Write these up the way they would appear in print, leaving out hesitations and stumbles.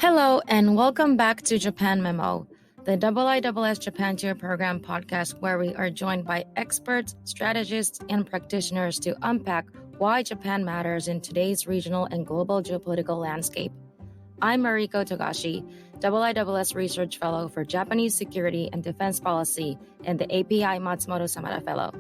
Hello, and welcome back to Japan Memo, the IISS Japan Tour Program podcast where we are joined by experts, strategists, and practitioners to unpack why Japan matters in today's regional and global geopolitical landscape. I'm Mariko Togashi, IISS Research Fellow for Japanese Security and Defense Policy and the API Matsumoto Samada Fellow.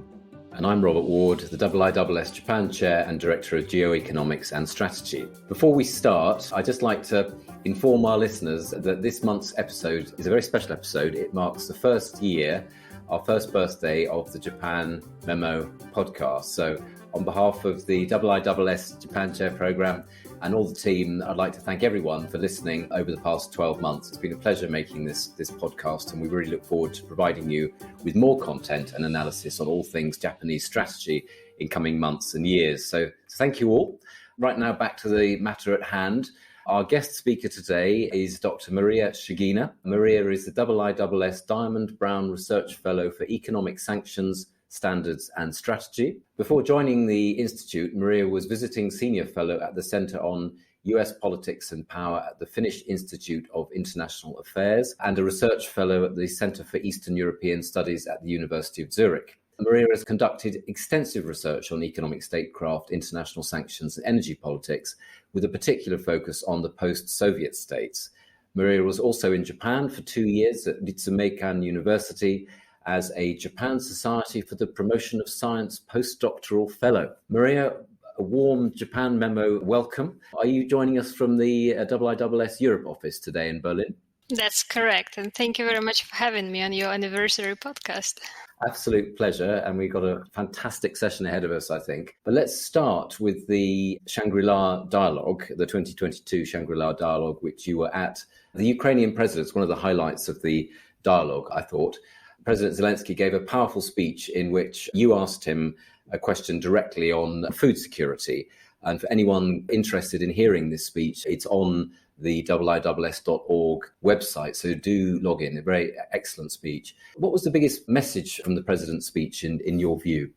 And I'm Robert Ward, the IISS Japan Chair and Director of Geoeconomics and Strategy. Before we start, I'd just like to inform our listeners that this month's episode is a very special episode. It marks the first year, our first birthday of the Japan Memo podcast. So on behalf of the IISS Japan Chair Programme and all the team, I'd like to thank everyone for listening over the past 12 months. It's been a pleasure making this podcast, and we really look forward to providing you with more content and analysis on all things Japanese strategy in coming months and years. So thank you all. Right now, back to the matter at hand. Our guest speaker today is Dr Maria Shagina. Maria is the IISS Diamond Brown Research Fellow for Economic Sanctions, Standards and Strategy. Before joining the Institute, Maria was visiting senior fellow at the Centre on US Politics and Power at the Finnish Institute of International Affairs and a research fellow at the Centre for Eastern European Studies at the University of Zurich. Maria has conducted extensive research on economic statecraft, international sanctions and energy politics, with a particular focus on the post-Soviet states. Maria was also in Japan for 2 years at Ritsumeikan University as a Japan Society for the Promotion of Science postdoctoral fellow. Maria, a warm Japan Memo welcome. Are you joining us from the IISS Europe office today in Berlin? That's correct. And thank you very much for having me on your anniversary podcast. Absolute pleasure. And we've got a fantastic session ahead of us, I think. But let's start with the Shangri-La dialogue, the 2022 Shangri-La dialogue, which you were at. The Ukrainian president's one of the highlights of the dialogue, I thought. President Zelenskyy gave a powerful speech in which you asked him a question directly on food security. And for anyone interested in hearing this speech, it's on the IISS.org website. So do log in. A very excellent speech. What was the biggest message from the president's speech in your view?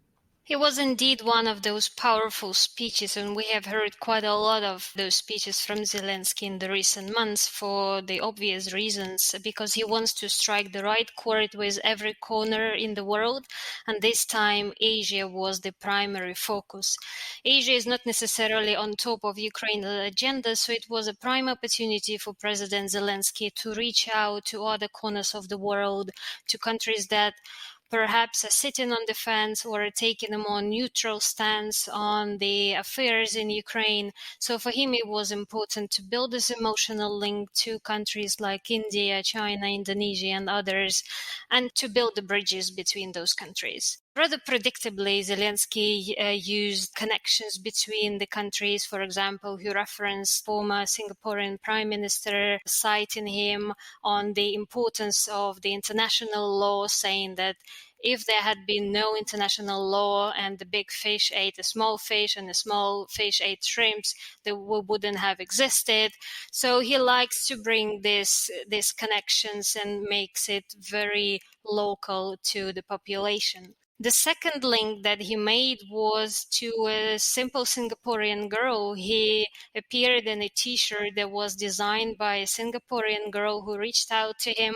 It was indeed one of those powerful speeches, and we have heard quite a lot of those speeches from Zelenskyy in the recent months for the obvious reasons, because he wants to strike the right chord with every corner in the world, and this time Asia was the primary focus. Asia is not necessarily on top of Ukraine's agenda, so it was a prime opportunity for President Zelenskyy to reach out to other corners of the world, to countries that perhaps are sitting on the fence or are taking a more neutral stance on the affairs in Ukraine. So for him, it was important to build this emotional link to countries like India, China, Indonesia, and others, and to build the bridges between those countries. Rather predictably, Zelenskyy used connections between the countries. For example, he referenced former Singaporean Prime Minister, citing him on the importance of the international law, saying that if there had been no international law and the big fish ate a small fish and the small fish ate shrimps, they wouldn't have existed. So he likes to bring these connections and makes it very local to the population. The second link that he made was to a simple Singaporean girl. He appeared in a t-shirt that was designed by a Singaporean girl who reached out to him,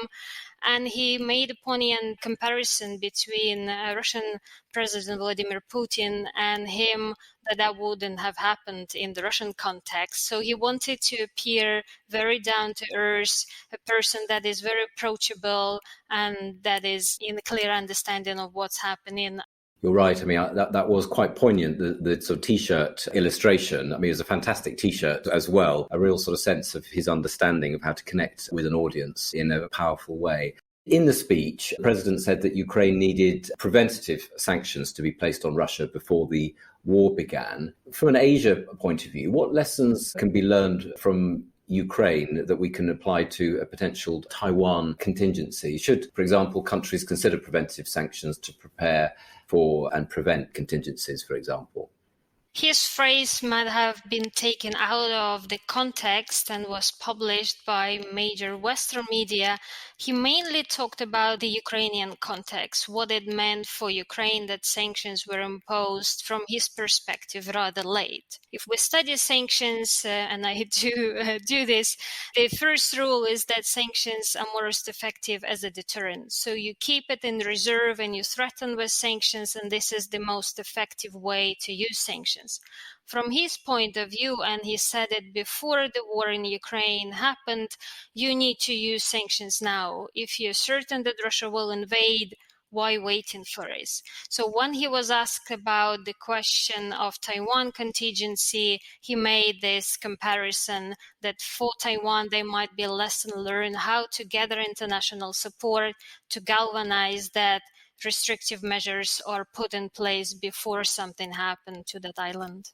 and he made a poignant comparison between Russian President Vladimir Putin and him, that wouldn't have happened in the Russian context. So he wanted to appear very down to earth, a person that is very approachable and that is in a clear understanding of what's happening. You're right. I mean, that was quite poignant, the sort of T-shirt illustration. I mean, it was a fantastic T-shirt as well, a real sort of sense of his understanding of how to connect with an audience in a powerful way. In the speech, the president said that Ukraine needed preventative sanctions to be placed on Russia before the war began. From an Asia point of view, what lessons can be learned from Ukraine that we can apply to a potential Taiwan contingency? Should, for example, countries consider preventative sanctions to prepare for and prevent contingencies, for example? His phrase might have been taken out of the context and was published by major Western media. He mainly talked about the Ukrainian context, what it meant for Ukraine that sanctions were imposed from his perspective rather late. If we study sanctions, and I do this, the first rule is that sanctions are most effective as a deterrent. So you keep it in reserve and you threaten with sanctions, and this is the most effective way to use sanctions. From his point of view, and he said it before the war in Ukraine happened, you need to use sanctions now. If you're certain that Russia will invade, why waiting for it? So when he was asked about the question of Taiwan contingency, he made this comparison that for Taiwan, there might be a lesson learned how to gather international support to galvanize that restrictive measures are put in place before something happened to that island.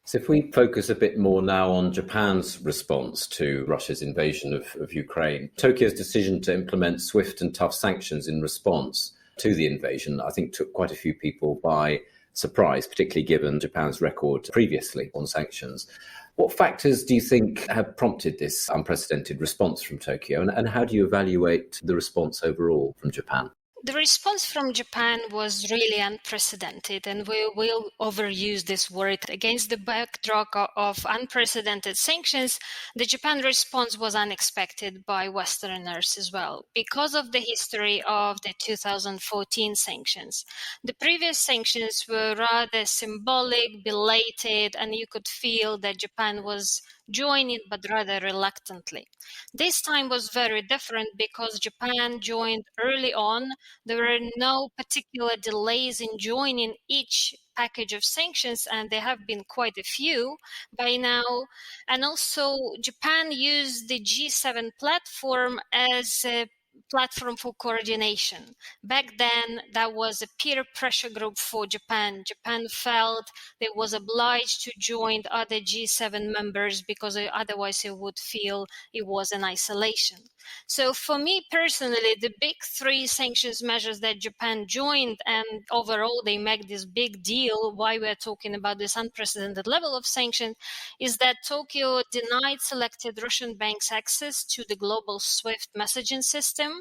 So if we focus a bit more now on Japan's response to Russia's invasion of Ukraine, Tokyo's decision to implement swift and tough sanctions in response to the invasion, I think took quite a few people by surprise, particularly given Japan's record previously on sanctions. What factors do you think have prompted this unprecedented response from Tokyo, and how do you evaluate the response overall from Japan? The response from Japan was really unprecedented, and we will overuse this word. Against the backdrop of unprecedented sanctions, the Japan response was unexpected by Westerners as well, because of the history of the 2014 sanctions. The previous sanctions were rather symbolic, belated, and you could feel that Japan was joining, but rather reluctantly. This time was very different because Japan joined early on. There were no particular delays in joining each package of sanctions, and there have been quite a few by now. And also, Japan used the G7 platform as a platform for coordination. Back then, that was a peer pressure group for Japan. Japan felt it was obliged to join other G7 members because otherwise it would feel it was in isolation. So for me personally, the big three sanctions measures that Japan joined, and overall they make this big deal why we're talking about this unprecedented level of sanction, is that Tokyo denied selected Russian banks access to the global SWIFT messaging system.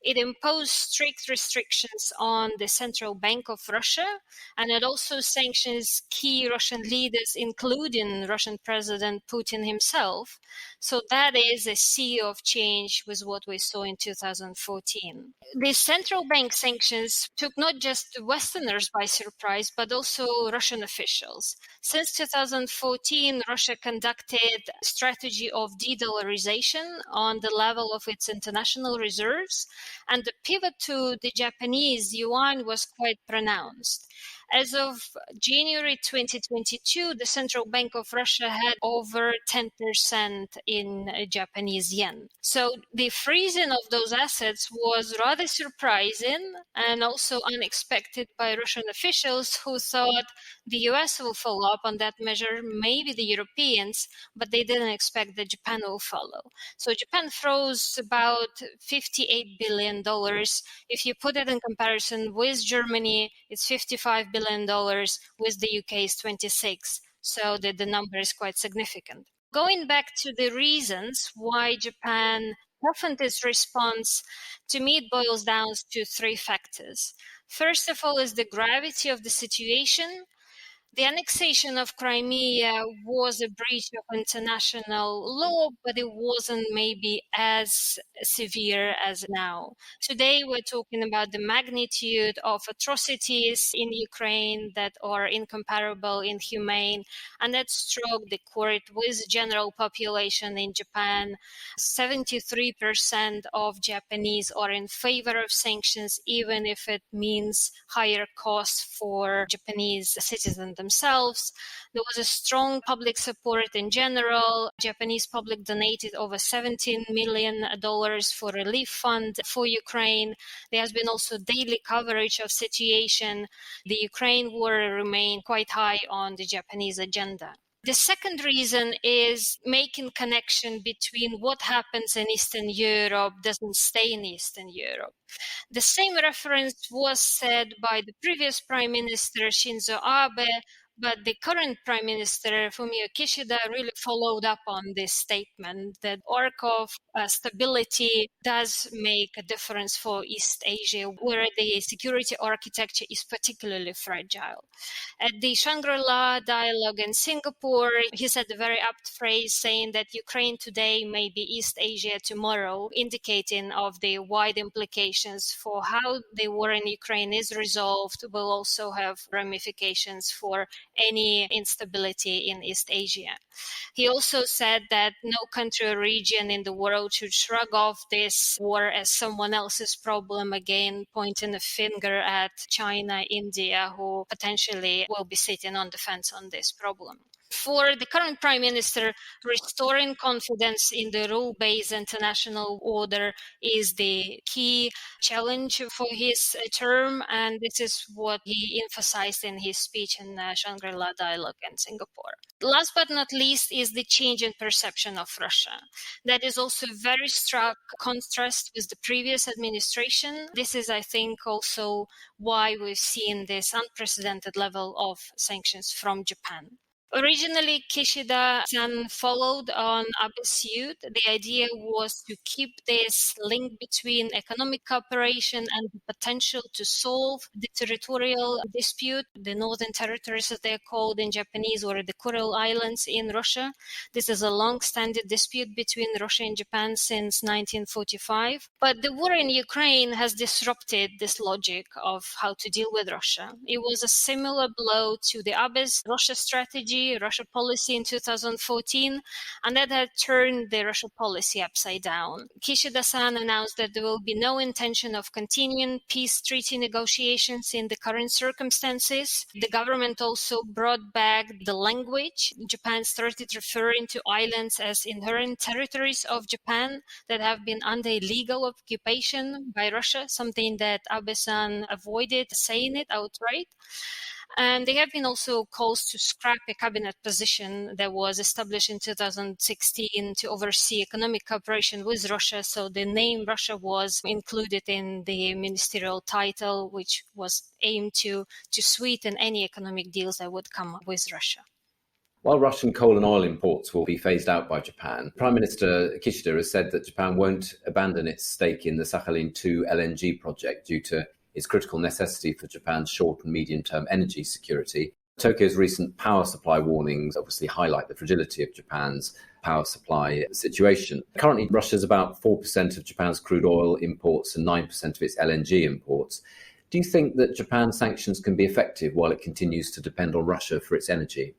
It imposed strict restrictions on the Central Bank of Russia, and it also sanctions key Russian leaders, including Russian President Putin himself. So that is a sea of change with what we saw in 2014. The central bank sanctions took not just the Westerners by surprise, but also Russian officials. Since 2014, Russia conducted a strategy of de-dollarization on the level of its international reserves, and the pivot to the Japanese yuan was quite pronounced. As of January 2022, the Central Bank of Russia had over 10% in Japanese yen. So the freezing of those assets was rather surprising and also unexpected by Russian officials who thought the US will follow up on that measure, maybe the Europeans, but they didn't expect that Japan will follow. So Japan froze about $58 billion. If you put it in comparison with Germany, it's $55 billion, with the UK is 26. So the number is quite significant. Going back to the reasons why Japan toughened its response, to me it boils down to three factors. First of all is the gravity of the situation. The annexation of Crimea was a breach of international law, but it wasn't maybe as severe as now. Today, we're talking about the magnitude of atrocities in Ukraine that are incomparable, inhumane, and that struck the chord with general population in Japan. 73% of Japanese are in favor of sanctions, even if it means higher costs for Japanese citizens themselves. There was a strong public support in general. Japanese public donated over $17 million for relief fund for Ukraine. There has been also daily coverage of situation. The Ukraine war remained quite high on the Japanese agenda. The second reason is making connection between what happens in Eastern Europe doesn't stay in Eastern Europe. The same reference was said by the previous Prime Minister Shinzo Abe, But the current Prime Minister, Fumio Kishida, really followed up on this statement that arc of stability does make a difference for East Asia, where the security architecture is particularly fragile. At the Shangri-La dialogue in Singapore, he said a very apt phrase saying that Ukraine today may be East Asia tomorrow, indicating of the wide implications for how the war in Ukraine is resolved will also have ramifications for any instability in East Asia. He also said that no country or region in the world should shrug off this war as someone else's problem, again pointing a finger at China, India, who potentially will be sitting on the fence on this problem. For the current Prime Minister, restoring confidence in the rule-based international order is the key challenge for his term, and this is what he emphasized in his speech in the Shangri-La dialogue in Singapore. Last but not least is the change in perception of Russia. That is also a very stark contrast with the previous administration. This is, I think, also why we've seen this unprecedented level of sanctions from Japan. Originally, Kishida-san followed on Abe's youth. The idea was to keep this link between economic cooperation and the potential to solve the territorial dispute, the Northern Territories as they're called in Japanese, or the Kuril Islands in Russia. This is a long-standing dispute between Russia and Japan since 1945. But the war in Ukraine has disrupted this logic of how to deal with Russia. It was a similar blow to the Abe's Russia strategy, Russia policy in 2014, and that had turned the Russia policy upside down. Kishida-san announced that there will be no intention of continuing peace treaty negotiations in the current circumstances. The government also brought back the language. Japan started referring to islands as inherent territories of Japan that have been under illegal occupation by Russia, something that Abe-san avoided saying it outright. And there have been also calls to scrap a cabinet position that was established in 2016 to oversee economic cooperation with Russia. So the name Russia was included in the ministerial title, which was aimed to sweeten any economic deals that would come up with Russia. While Russian coal and oil imports will be phased out by Japan, Prime Minister Kishida has said that Japan won't abandon its stake in the Sakhalin-2 LNG project due to its critical necessity for Japan's short and medium-term energy security. Tokyo's recent power supply warnings obviously highlight the fragility of Japan's power supply situation. Currently, Russia's about 4% of Japan's crude oil imports and 9% of its LNG imports. Do you think that Japan's sanctions can be effective while it continues to depend on Russia for its energy?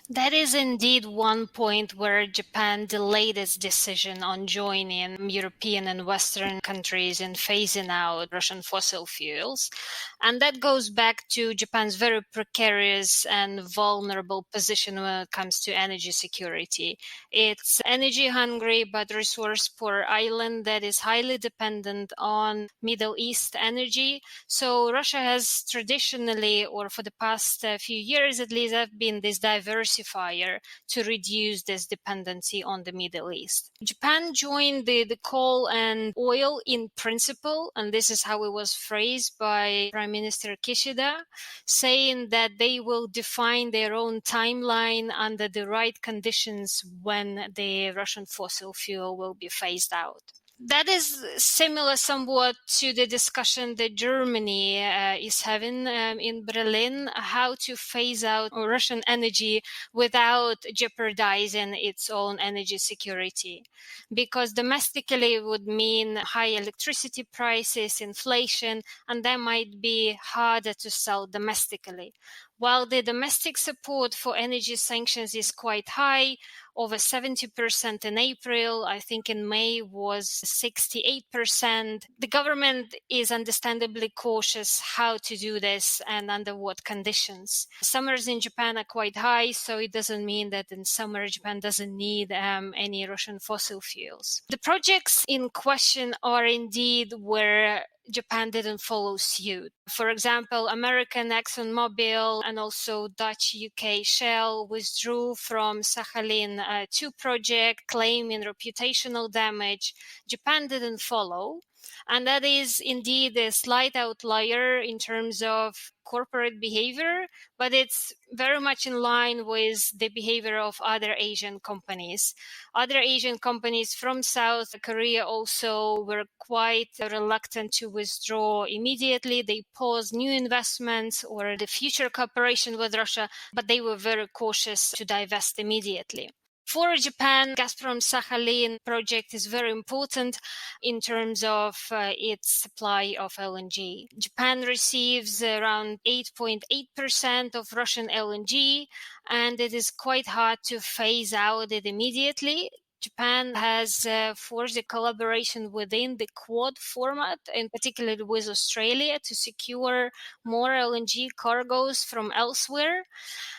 That is indeed one point where Japan delayed its decision on joining European and Western countries in phasing out Russian fossil fuels. And that goes back to Japan's very precarious and vulnerable position when it comes to energy security. It's energy hungry but resource poor island that is highly dependent on Middle East energy. So Russia has traditionally, or for the past few years at least, have been this diversifier to reduce this dependency on the Middle East. Japan joined the coal and oil in principle, and this is how it was phrased by Prime Minister Kishida, saying that they will define their own timeline under the right conditions when the Russian fossil fuel will be phased out. That is similar somewhat to the discussion that Germany is having in Berlin, how to phase out Russian energy without jeopardizing its own energy security. Because domestically it would mean high electricity prices, inflation, and that might be harder to sell domestically. While the domestic support for energy sanctions is quite high, over 70% in April, I think in May was 68%. The government is understandably cautious how to do this and under what conditions. Summers in Japan are quite high, so it doesn't mean that in summer Japan doesn't need any Russian fossil fuels. The projects in question are indeed where Japan didn't follow suit. For example, American ExxonMobil and also Dutch UK Shell withdrew from Sakhalin-2 project, claiming reputational damage. Japan didn't follow. And that is indeed a slight outlier in terms of corporate behavior, but it's very much in line with the behavior of other Asian companies. Other Asian companies from South Korea also were quite reluctant to withdraw immediately. They paused new investments or the future cooperation with Russia, but they were very cautious to divest immediately. For Japan, Gazprom Sakhalin project is very important in terms of its supply of LNG. Japan receives around 8.8% of Russian LNG, and it is quite hard to phase out it immediately. Japan has forged a collaboration within the Quad format, in particular with Australia, to secure more LNG cargoes from elsewhere.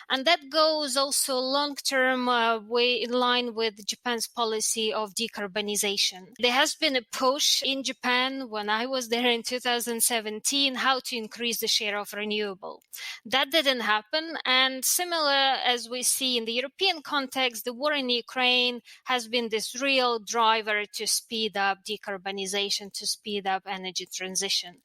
And that goes also long-term way in line with Japan's policy of decarbonization. There has been a push in Japan when I was there in 2017 how to increase the share of renewable. That didn't happen. And similar as we see in the European context, the war in Ukraine has been this real driver to speed up decarbonization, to speed up energy transition.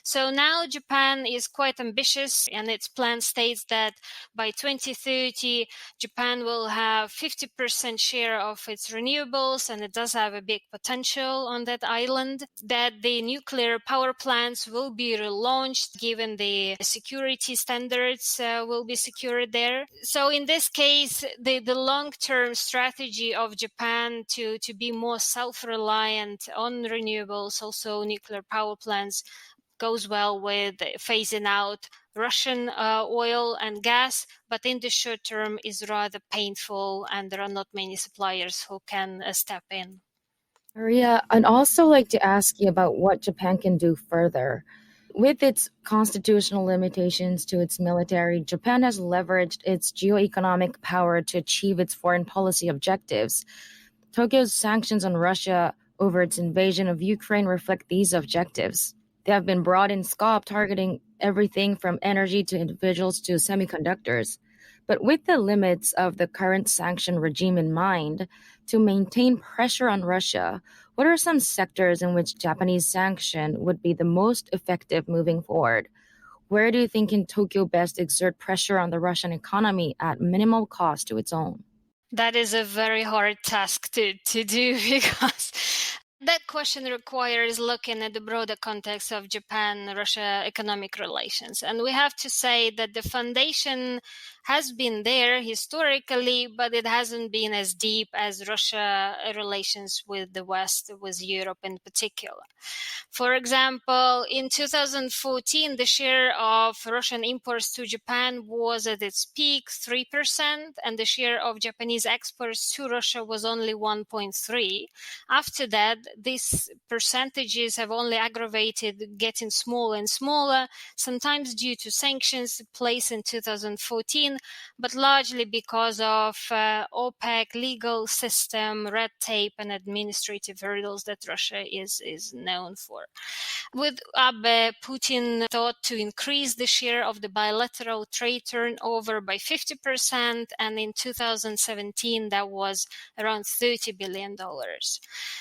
So now Japan is quite ambitious, and its plan states that by 2030, Japan will have 50% share of its renewables, and it does have a big potential on that island, that the nuclear power plants will be relaunched given the security standards will be secured there. So in this case, the long-term strategy of Japan to be more self-reliant on renewables, also nuclear power plants, goes well with phasing out Russian oil and gas, but in the short term is rather painful, and there are not many suppliers who can step in. Maria, I'd also like to ask you about what Japan can do further. With its constitutional limitations to its military, Japan has leveraged its geoeconomic power to achieve its foreign policy objectives. Tokyo's sanctions on Russia over its invasion of Ukraine reflect these objectives. They have been broad in scope, targeting everything from energy to individuals to semiconductors. But with the limits of the current sanction regime in mind, to maintain pressure on Russia, what are some sectors in which Japanese sanction would be the most effective moving forward? Where do you think can Tokyo best exert pressure on the Russian economy at minimal cost to its own? That is a very hard task to do because that question requires looking at the broader context of Japan-Russia economic relations. And we have to say that the foundation has been there historically, but it hasn't been as deep as Russia relations with the West, with Europe in particular. For example, in 2014, the share of Russian imports to Japan was at its peak 3%, and the share of Japanese exports to Russia was only 1.3%. After that, these percentages have only aggravated, getting smaller and smaller, sometimes due to sanctions placed in 2014, but largely because of OPEC legal system, red tape, and administrative hurdles that Russia is known for. With Abe, Putin thought to increase the share of the bilateral trade turnover by 50%, and in 2017 that was around $30 billion.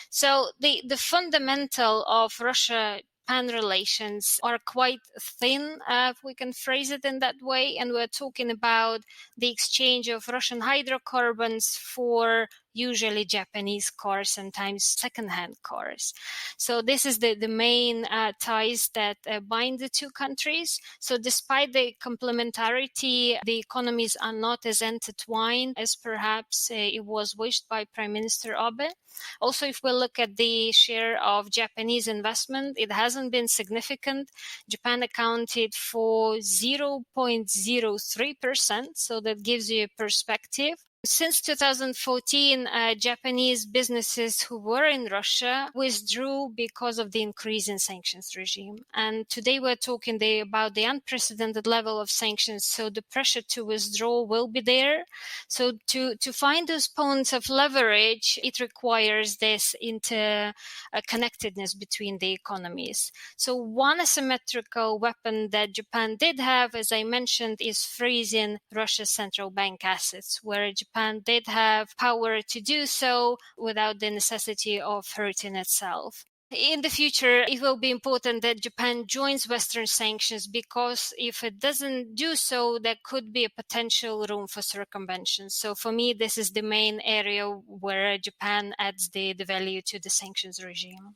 So the fundamental of Russia relations are quite thin, if we can phrase it in that way, and we're talking about the exchange of Russian hydrocarbons for usually Japanese cars, sometimes second-hand cars. So this is the main ties that bind the two countries. So despite the complementarity, the economies are not as intertwined as perhaps it was wished by Prime Minister Abe. Also, if we look at the share of Japanese investment, it hasn't been significant. Japan accounted for 0.03%, so that gives you a perspective. Since 2014, Japanese businesses who were in Russia withdrew because of the increase in sanctions regime. And today we're talking about the unprecedented level of sanctions, so the pressure to withdraw will be there. So to find those points of leverage, it requires this interconnectedness between the economies. So one asymmetrical weapon that Japan did have, as I mentioned, is freezing Russia's central bank assets, where Japan did have power to do so without the necessity of hurting itself. In the future, it will be important that Japan joins Western sanctions, because if it doesn't do so, there could be a potential room for circumvention. So for me, this is the main area where Japan adds the value to the sanctions regime.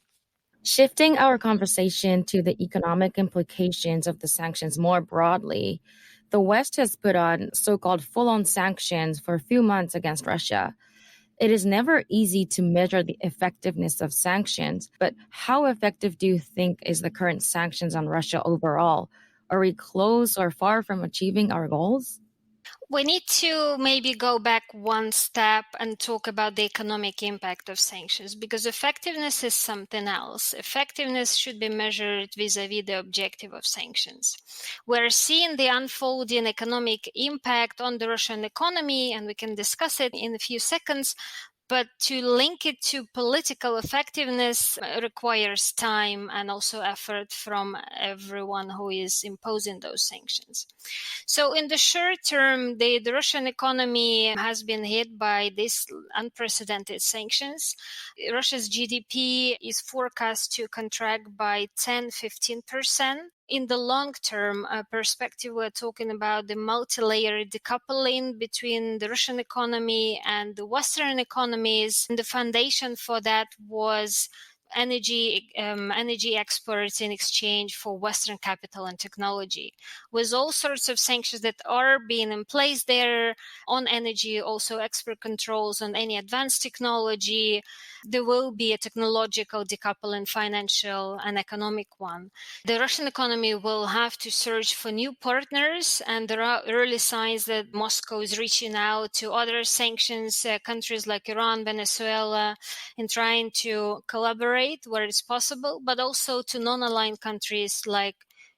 Shifting our conversation to the economic implications of the sanctions more broadly, the West has put on so-called full-on sanctions for a few months against Russia. It is never easy to measure the effectiveness of sanctions, but how effective do you think is the current sanctions on Russia overall? Are we close or far from achieving our goals? We need to maybe go back one step and talk about the economic impact of sanctions, because effectiveness is something else. Effectiveness should be measured vis-a-vis the objective of sanctions. We're seeing the unfolding economic impact on the Russian economy, and we can discuss it in a few seconds. But to link it to political effectiveness requires time and also effort from everyone who is imposing those sanctions. So in the short term, the Russian economy has been hit by these unprecedented sanctions. Russia's GDP is forecast to contract by 10-15%. In the long-term perspective, we're talking about the multi-layered decoupling between the Russian economy and the Western economies. And the foundation for that was energy exports in exchange for Western capital and technology. With all sorts of sanctions that are being in place there on energy, also export controls on any advanced technology, there will be a technological decoupling, financial and economic one. The Russian economy will have to search for new partners, and there are early signs that Moscow is reaching out to other sanctions countries like Iran, Venezuela, in trying to collaborate where it's possible, but also to non-aligned countries like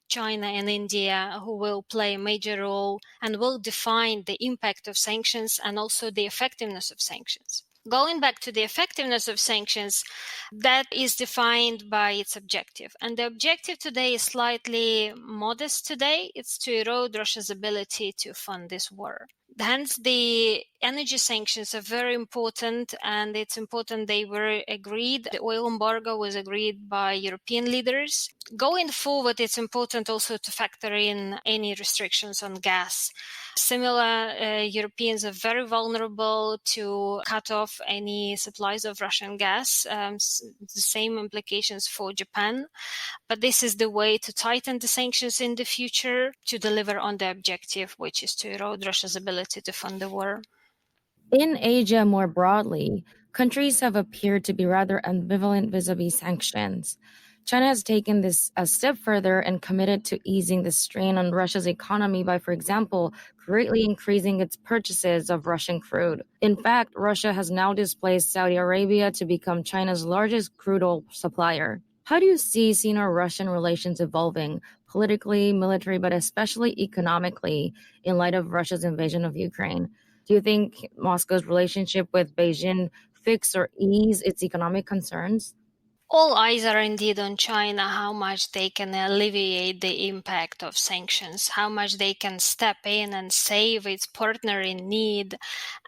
China and India, who will play a major role and will define the impact of sanctions and also the effectiveness of sanctions. Going back to the effectiveness of sanctions, that is defined by its objective. And the objective today is slightly modest today. It's to erode Russia's ability to fund this war. Hence, the energy sanctions are very important, and it's important they were agreed. The oil embargo was agreed by European leaders. Going forward, it's important also to factor in any restrictions on gas. Similar, Europeans are very vulnerable to cut off any supplies of Russian gas. The same implications for Japan. But this is the way to tighten the sanctions in the future to deliver on the objective, which is to erode Russia's ability to fund the war. In Asia more broadly, countries have appeared to be rather ambivalent vis-a-vis sanctions. China has taken this a step further and committed to easing the strain on Russia's economy by, for example, greatly increasing its purchases of Russian crude. In fact, Russia has now displaced Saudi Arabia to become China's largest crude oil supplier. How do you see Sino-Russian relations evolving politically, military, but especially economically in light of Russia's invasion of Ukraine? Do you think Moscow's relationship with Beijing fix or ease its economic concerns? All eyes are indeed on China, how much they can alleviate the impact of sanctions, how much they can step in and save its partner in need.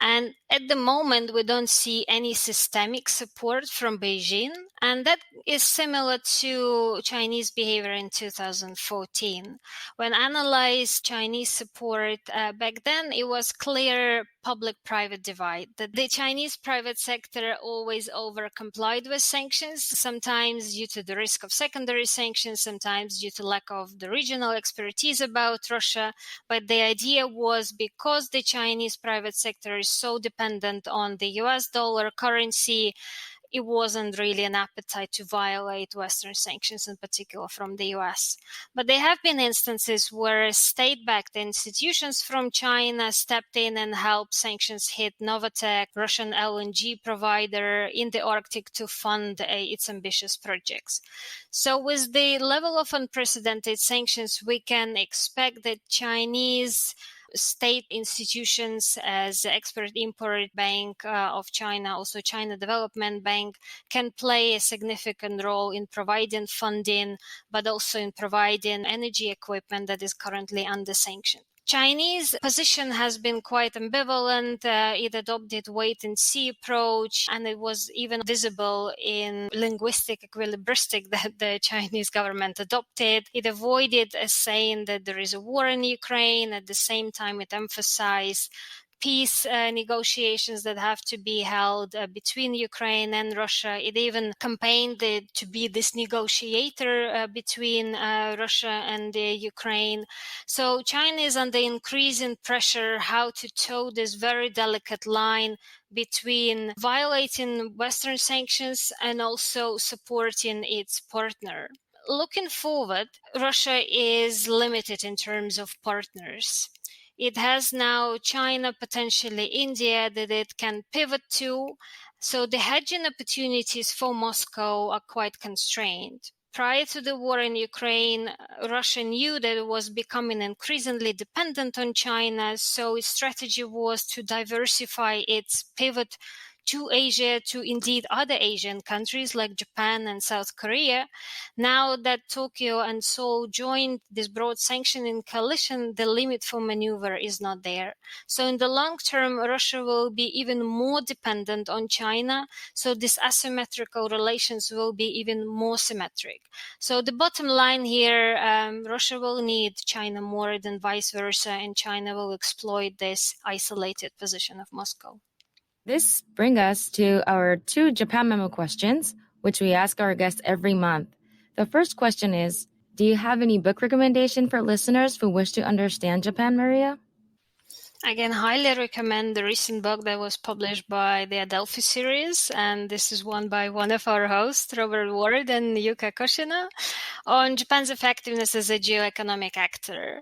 And at the moment, we don't see any systemic support from Beijing. And that is similar to Chinese behavior in 2014. When analyzed Chinese support back then, it was clear public-private divide. The Chinese private sector always over-complied with sanctions, sometimes due to the risk of secondary sanctions, sometimes due to lack of the regional expertise about Russia. But the idea was, because the Chinese private sector is so dependent on the US dollar currency, it wasn't really an appetite to violate Western sanctions, in particular from the US. But there have been instances where state-backed institutions from China stepped in and helped sanctions hit Novatek, Russian LNG provider in the Arctic, to fund its ambitious projects. So with the level of unprecedented sanctions, we can expect that Chinese state institutions as Export-Import Bank of China, also China Development Bank, can play a significant role in providing funding, but also in providing energy equipment that is currently under sanction. Chinese position has been quite ambivalent. It adopted wait-and-see approach, and it was even visible in linguistic equilibristic that the Chinese government adopted. It avoided saying that there is a war in Ukraine. At the same time, it emphasized peace negotiations that have to be held between Ukraine and Russia. It even campaigned to be this negotiator between Russia and Ukraine. So China is under increasing pressure how to toe this very delicate line between violating Western sanctions and also supporting its partner. Looking forward, Russia is limited in terms of partners. It has now China, potentially India, that it can pivot to. So the hedging opportunities for Moscow are quite constrained. Prior to the war in Ukraine, Russia knew that it was becoming increasingly dependent on China, so its strategy was to diversify its pivot to Asia, to indeed other Asian countries like Japan and South Korea. Now that Tokyo and Seoul joined this broad sanctioning coalition, the limit for maneuver is not there. So in the long term, Russia will be even more dependent on China. So these asymmetrical relations will be even more symmetric. So the bottom line here, Russia will need China more than vice versa, and China will exploit this isolated position of Moscow. This brings us to our 2 Japan Memo questions, which we ask our guests every month. The first question is, do you have any book recommendation for listeners who wish to understand Japan, Maria? I can highly recommend the recent book that was published by the Adelphi series, and this is one by one of our hosts, Robert Ward and Yuka Koshina, on Japan's effectiveness as a geoeconomic actor.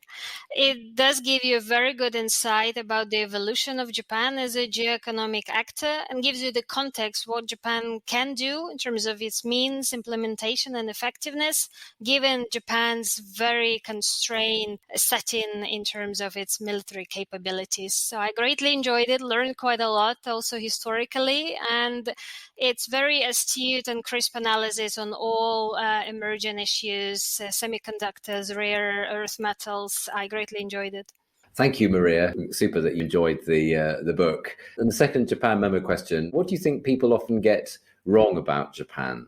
It does give you a very good insight about the evolution of Japan as a geoeconomic actor and gives you the context what Japan can do in terms of its means, implementation, and effectiveness, given Japan's very constrained setting in terms of its military capabilities. So I greatly enjoyed it, learned quite a lot also historically, and it's very astute and crisp analysis on all emerging issues, semiconductors, rare earth metals. I greatly enjoyed it. Thank you, Maria. Super that you enjoyed the book. And the second Japan Memo question, what do you think people often get wrong about Japan?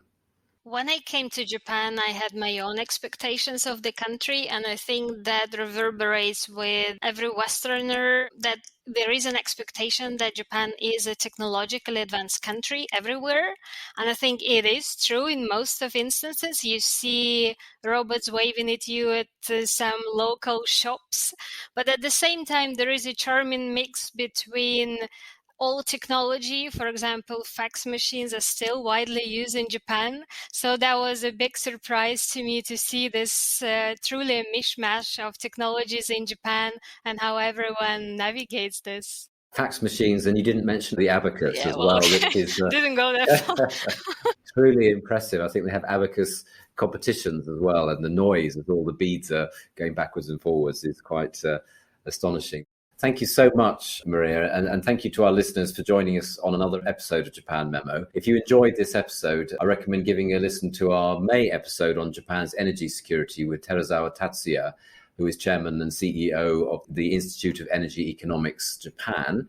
When I came to Japan, I had my own expectations of the country, and I think that reverberates with every Westerner, that there is an expectation that Japan is a technologically advanced country everywhere. And I think it is true in most of instances. You see robots waving at you at some local shops. But at the same time, there is a charming mix between old technology. For example, fax machines are still widely used in Japan. So that was a big surprise to me to see this truly a mishmash of technologies in Japan and how everyone navigates this. Fax machines, and you didn't mention the abacus as well, which is didn't go that far. Truly impressive. I think they have abacus competitions as well, and the noise as all the beads are going backwards and forwards is quite astonishing. Thank you so much, Maria, and thank you to our listeners for joining us on another episode of Japan Memo. If you enjoyed this episode, I recommend giving a listen to our May episode on Japan's energy security with Terazawa Tatsuya, who is chairman and CEO of the Institute of Energy Economics Japan,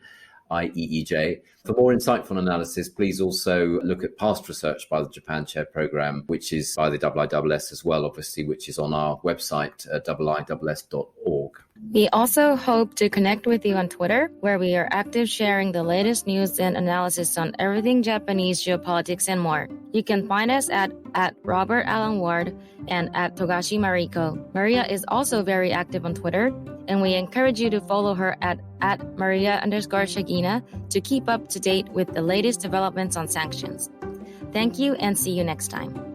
IEEJ. For more insightful analysis, please also look at past research by the Japan Chair Programme, which is by the IISS as well, obviously, which is on our website, IISS.org. We also hope to connect with you on Twitter, where we are active sharing the latest news and analysis on everything Japanese geopolitics and more. You can find us at Robert Allen Ward and at Togashi Mariko. Maria is also very active on Twitter, and we encourage you to follow her at Maria_Shagina to keep up to date with the latest developments on sanctions. Thank you and see you next time.